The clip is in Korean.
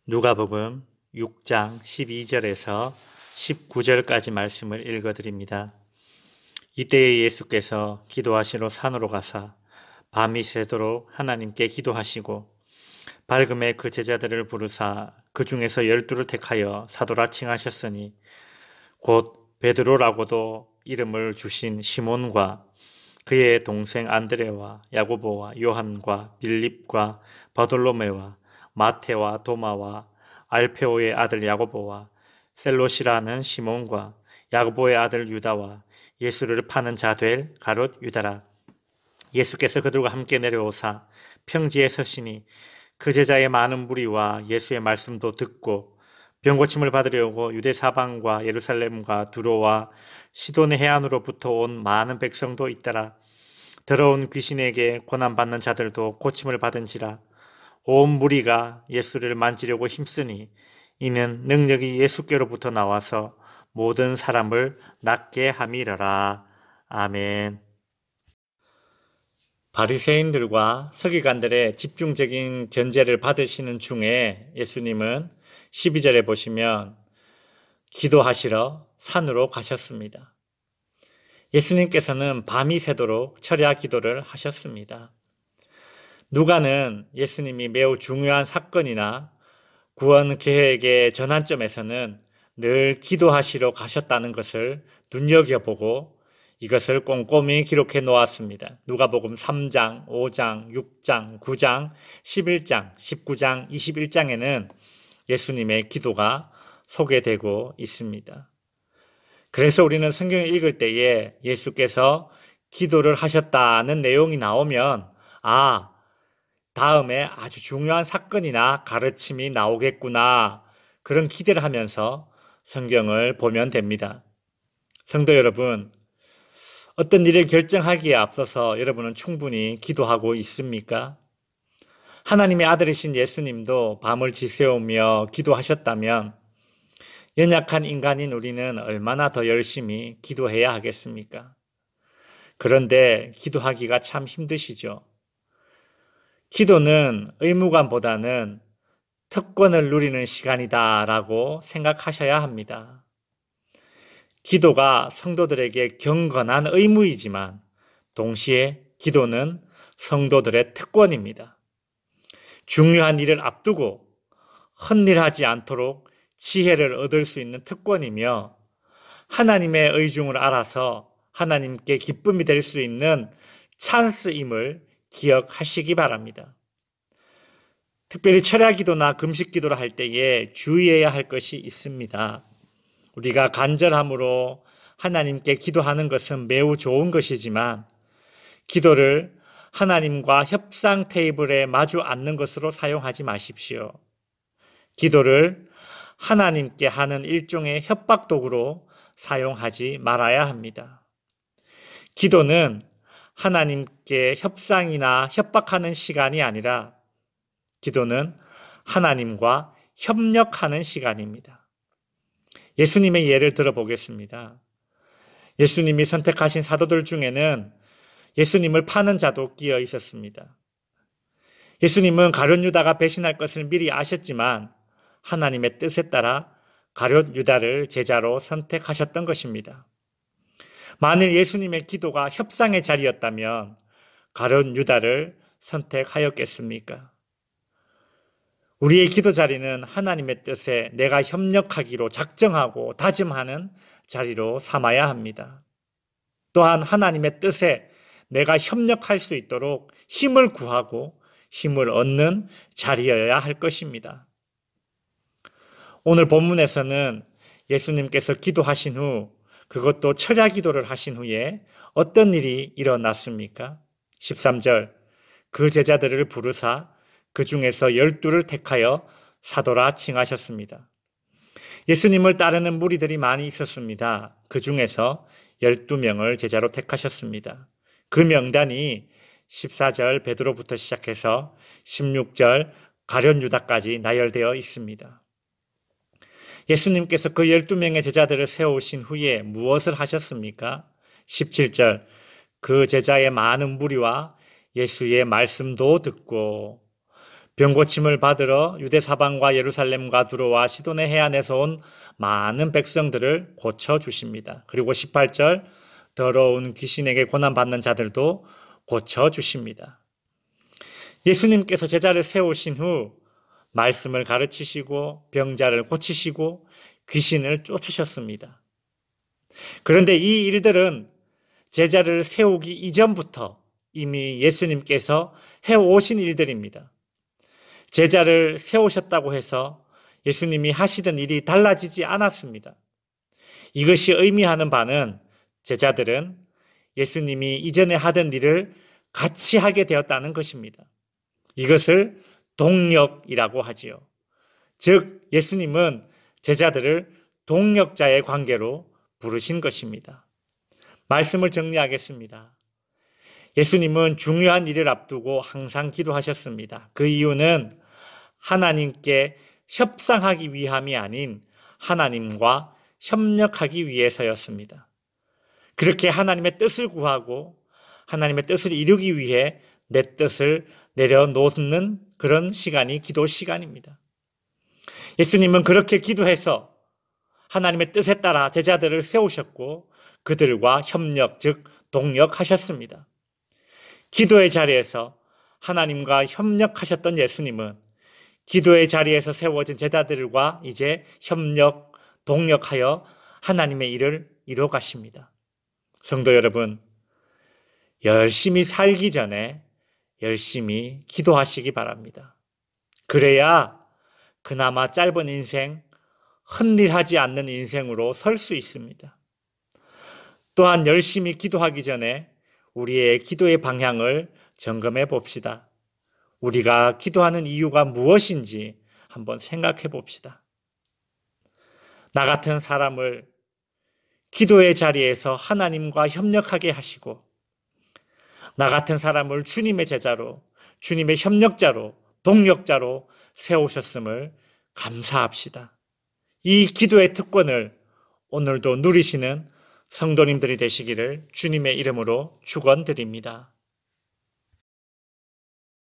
누가복음 6장 12절에서 19절까지 말씀을 읽어드립니다. 이때에 예수께서 기도하시러 산으로 가사 밤이 새도록 하나님께 기도하시고 밝음에 그 제자들을 부르사 그 중에서 12를 택하여 사도라 칭하셨으니 곧 베드로라고도 이름을 주신 시몬과 그의 동생 안드레와 야고보와 요한과 빌립과 바돌로메와 마테와 도마와 알페오의 아들 야고보와 셀롯이라는 시몬과 야고보의 아들 유다와 예수를 파는 자 될 가롯 유다라. 예수께서 그들과 함께 내려오사 평지에 서시니 그 제자의 많은 무리와 예수의 말씀도 듣고 병고침을 받으려고 유대 사방과 예루살렘과 두로와 시돈의 해안으로부터 온 많은 백성도 있더라. 더러운 귀신에게 고난받는 자들도 고침을 받은지라. 온 무리가 예수를 만지려고 힘쓰니 이는 능력이 예수께로부터 나와서 모든 사람을 낫게 함이러라. 아멘. 바리새인들과 서기관들의 집중적인 견제를 받으시는 중에 예수님은 12절에 보시면 기도하시러 산으로 가셨습니다. 예수님께서는 밤이 새도록 철야 기도를 하셨습니다. 누가는 예수님이 매우 중요한 사건이나 구원 계획의 전환점에서는 늘 기도하시러 가셨다는 것을 눈여겨보고 이것을 꼼꼼히 기록해 놓았습니다. 누가복음 3장, 5장, 6장, 9장, 11장, 19장, 21장에는 예수님의 기도가 소개되고 있습니다. 그래서 우리는 성경을 읽을 때에 예수께서 기도를 하셨다는 내용이 나오면 다음에 아주 중요한 사건이나 가르침이 나오겠구나, 그런 기대를 하면서 성경을 보면 됩니다. 성도 여러분, 어떤 일을 결정하기에 앞서서 여러분은 충분히 기도하고 있습니까? 하나님의 아들이신 예수님도 밤을 지새우며 기도하셨다면 연약한 인간인 우리는 얼마나 더 열심히 기도해야 하겠습니까? 그런데 기도하기가 참 힘드시죠? 기도는 의무감보다는 특권을 누리는 시간이다라고 생각하셔야 합니다. 기도가 성도들에게 경건한 의무이지만 동시에 기도는 성도들의 특권입니다. 중요한 일을 앞두고 헛일하지 않도록 지혜를 얻을 수 있는 특권이며 하나님의 의중을 알아서 하나님께 기쁨이 될 수 있는 찬스임을 기억하시기 바랍니다. 특별히 철야기도나 금식기도를 할 때에 주의해야 할 것이 있습니다. 우리가 간절함으로 하나님께 기도하는 것은 매우 좋은 것이지만 기도를 하나님과 협상 테이블에 마주 앉는 것으로 사용하지 마십시오. 기도를 하나님께 하는 일종의 협박 도구로 사용하지 말아야 합니다. 기도는 하나님께 협상이나 협박하는 시간이 아니라 기도는 하나님과 협력하는 시간입니다. 예수님의 예를 들어보겠습니다. 예수님이 선택하신 사도들 중에는 예수님을 파는 자도 끼어 있었습니다. 예수님은 가룟 유다가 배신할 것을 미리 아셨지만 하나님의 뜻에 따라 가룟 유다를 제자로 선택하셨던 것입니다. 만일 예수님의 기도가 협상의 자리였다면 가룟 유다를 선택하였겠습니까? 우리의 기도 자리는 하나님의 뜻에 내가 협력하기로 작정하고 다짐하는 자리로 삼아야 합니다. 또한 하나님의 뜻에 내가 협력할 수 있도록 힘을 구하고 힘을 얻는 자리여야 할 것입니다. 오늘 본문에서는 예수님께서 기도하신 후, 그것도 철야 기도를 하신 후에 어떤 일이 일어났습니까? 13절, 그 제자들을 부르사 그 중에서 12를 택하여 사도라 칭하셨습니다. 예수님을 따르는 무리들이 많이 있었습니다. 그 중에서 12명을 제자로 택하셨습니다. 그 명단이 14절 베드로부터 시작해서 16절 가룟 유다까지 나열되어 있습니다. 예수님께서 그 12명의 제자들을 세우신 후에 무엇을 하셨습니까? 17절, 그 제자의 많은 무리와 예수의 말씀도 듣고 병고침을 받으러 유대 사방과 예루살렘과 두로와 시돈의 해안에서 온 많은 백성들을 고쳐주십니다. 그리고 18절 더러운 귀신에게 고난받는 자들도 고쳐주십니다. 예수님께서 제자를 세우신 후 말씀을 가르치시고 병자를 고치시고 귀신을 쫓으셨습니다. 그런데 이 일들은 제자를 세우기 이전부터 이미 예수님께서 해오신 일들입니다. 제자를 세우셨다고 해서 예수님이 하시던 일이 달라지지 않았습니다. 이것이 의미하는 바는 제자들은 예수님이 이전에 하던 일을 같이 하게 되었다는 것입니다. 이것을 동력이라고 하지요. 즉 예수님은 제자들을 동력자의 관계로 부르신 것입니다. 말씀을 정리하겠습니다. 예수님은 중요한 일을 앞두고 항상 기도하셨습니다. 그 이유는 하나님께 협상하기 위함이 아닌 하나님과 협력하기 위해서였습니다. 그렇게 하나님의 뜻을 구하고 하나님의 뜻을 이루기 위해 내 뜻을 내려놓는 그런 시간이 기도 시간입니다. 예수님은 그렇게 기도해서 하나님의 뜻에 따라 제자들을 세우셨고 그들과 협력, 즉 동력하셨습니다. 기도의 자리에서 하나님과 협력하셨던 예수님은 기도의 자리에서 세워진 제자들과 이제 협력, 동력하여 하나님의 일을 이루어 가십니다. 성도 여러분, 열심히 살기 전에 열심히 기도하시기 바랍니다. 그래야 그나마 짧은 인생, 헛일하지 않는 인생으로 설 수 있습니다. 또한 열심히 기도하기 전에 우리의 기도의 방향을 점검해 봅시다. 우리가 기도하는 이유가 무엇인지 한번 생각해 봅시다. 나 같은 사람을 기도의 자리에서 하나님과 협력하게 하시고 나 같은 사람을 주님의 제자로, 주님의 협력자로, 동력자로 세우셨음을 감사합시다. 이 기도의 특권을 오늘도 누리시는 성도님들이 되시기를 주님의 이름으로 축원드립니다.